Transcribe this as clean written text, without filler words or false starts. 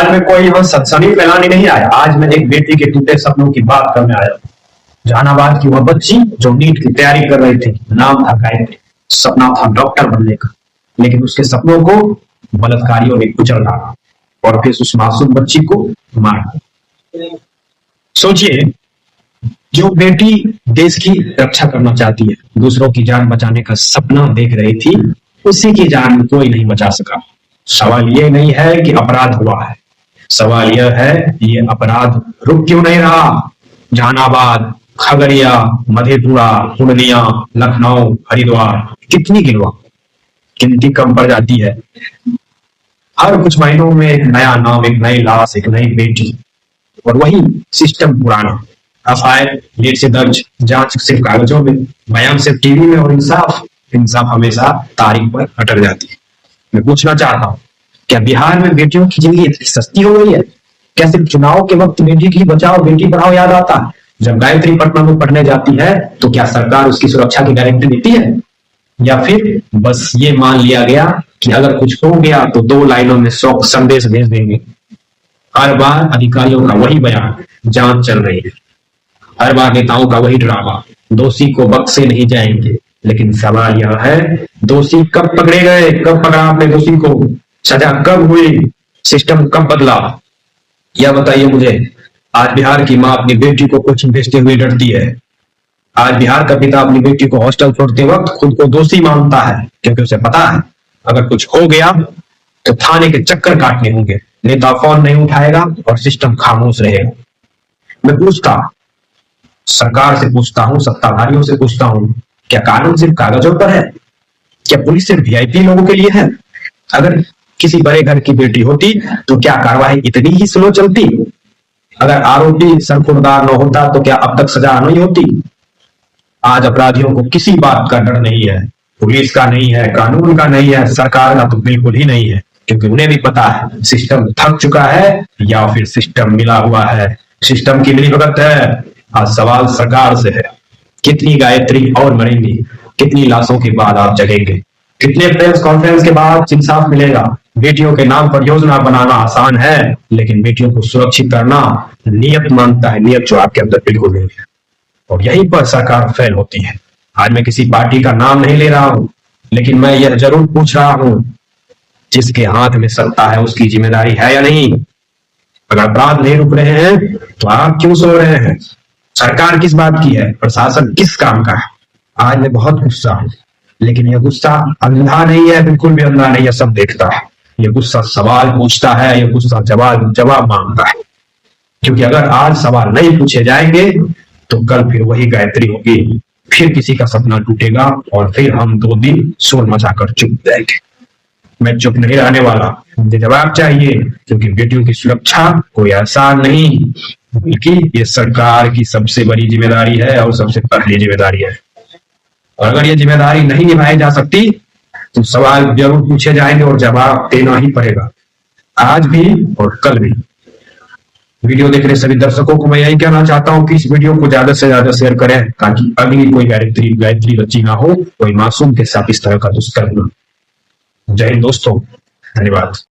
बिहार में कोई यहाँ सनसनी फैलाने नहीं आया। आज मैं एक बेटी के टूटे सपनों की बात करने आया हूँ। जहानाबाद की वह बच्ची जो नीट की तैयारी कर रही थी, नाम था गायत्री, सपना था डॉक्टर बनने का, लेकिन उसके सपनों को बलात्कारियों ने कुचल डाला और फिर उस मासूम बच्ची को मार दिया। सोचिए, जो बेटी देश की रक्षा करना चाहती है, दूसरों की जान बचाने का सपना देख रही थी, उसी की जान कोई नहीं बचा सका। सवाल ये नहीं है कि अपराध हुआ है, सवाल यह है ये अपराध रुक क्यों नहीं रहा। जहानाबाद, खगड़िया, मधेपुरा, पूर्णिया, लखनऊ, हरिद्वार, कितनी गिनवा, गिनती कम पड़ जाती है। हर कुछ महीनों में एक नया नाम, एक नई लाश, एक नई बेटी, और वही सिस्टम पुराना। एफआईआर लेट से दर्ज, जांच सिर्फ कागजों में, बयान सिर्फ टीवी में, और इंसाफ हमेशा तारीख पर अटक जाती है। मैं पूछना चाहता हूँ, क्या बिहार में बेटियों की जिंदगी इतनी सस्ती हो गई है? क्या सिर्फ चुनाव के वक्त बेटी की बचाओ बेटी पढ़ाओ याद आता है? जब गायत्री पटना में पढ़ने जाती है तो क्या सरकार उसकी सुरक्षा की गारंटी देती है, या फिर बस ये मान लिया गया कि अगर कुछ हो गया तो 2 लाइनों में शोक संदेश भेज देंगे? हर बार अधिकारियों का वही बयान, जांच चल रही है। हर बार नेताओं का वही ड्रामा, दोषी को बख्शे नहीं जाएंगे। लेकिन सवाल यह है, दोषी कब पकड़े गए? कब पकड़ा आपने दोषी को? सजा कब हुई? सिस्टम कब बदला? यह बताइए मुझे। आज बिहार की माँ अपनी बेटी को कोचिंग भेजते हुए डरती है। आज बिहार का पिता अपनी बेटी को हॉस्टल छोड़ते वक्त खुद को दोषी मानता है, क्योंकि उसे पता है अगर कुछ हो गया तो थाने के चक्कर काटने होंगे, नेता फोन नहीं उठाएगा और सिस्टम खामोश रहेगा। मैं पूछता, सरकार से पूछता हूँ, सत्ताधारियों से पूछता हूँ, क्या कानून सिर्फ कागजों पर है? क्या पुलिस सिर्फ वीआईपी लोगों के लिए है? अगर किसी बड़े घर की बेटी होती तो क्या कार्रवाई इतनी ही स्लो चलती? अगर आरोपी सरफुरदार न होता तो क्या अब तक सजा नहीं होती? आज अपराधियों को किसी बात का डर नहीं है, पुलिस का नहीं है, कानून का नहीं है, सरकार का तो बिल्कुल ही नहीं है, क्योंकि उन्हें भी पता है सिस्टम थक चुका है या फिर सिस्टम मिला हुआ है। सिस्टम की मिलीभगत है। आज सवाल सरकार से है, कितनी गायत्री और मरेंगी? कितनी लाशों के बाद आप जगेंगे? कितने प्रेस कॉन्फ्रेंस के बाद इंसाफ मिलेगा? बेटियों के नाम पर योजना बनाना आसान है, लेकिन बेटियों को सुरक्षित करना नियत मांगता है, नियत जो आपके अंदर बिल्कुल नहीं है, और यहीं पर सरकार फेल होती है। आज मैं किसी पार्टी का नाम नहीं ले रहा हूं, लेकिन मैं यह जरूर पूछ रहा हूं, जिसके हाथ में सत्ता है उसकी जिम्मेदारी है या नहीं? अगर अपराध नहीं रुक रहे हैं तो आप क्यों सो रहे हैं? सरकार किस बात की है? प्रशासन किस काम का है? आज मैं बहुत गुस्सा हूं, लेकिन यह गुस्सा अंधा नहीं है, बिल्कुल भी अंधा नहीं है, सब देखता है। यह गुस्सा सवाल पूछता है, यह गुस्सा जवाब मांगता है, क्योंकि अगर आज सवाल नहीं पूछे जाएंगे तो कल फिर वही गायत्री होगी, फिर किसी का सपना टूटेगा और फिर हम 2 दिन शोर मचाकर चुप जाएंगे। मैं चुप नहीं रहने वाला, मुझे जवाब चाहिए, क्योंकि बेटियों की सुरक्षा कोई आसान नहीं, बल्कि ये सरकार की सबसे बड़ी जिम्मेदारी है और सबसे पहली जिम्मेदारी है। और अगर ये जिम्मेदारी नहीं निभाई जा सकती तो सवाल जरूर पूछे जाएंगे और जवाब देना ही पड़ेगा, आज भी और कल भी। वीडियो देख रहे सभी दर्शकों को मैं यही कहना चाहता हूँ कि इस वीडियो को ज्यादा से ज्यादा शेयर करें, ताकि अगली कोई गायत्री बच्ची ना हो, कोई मासूम के साथ इस तरह का दुष्कर्म। जय हिंद दोस्तों, धन्यवाद।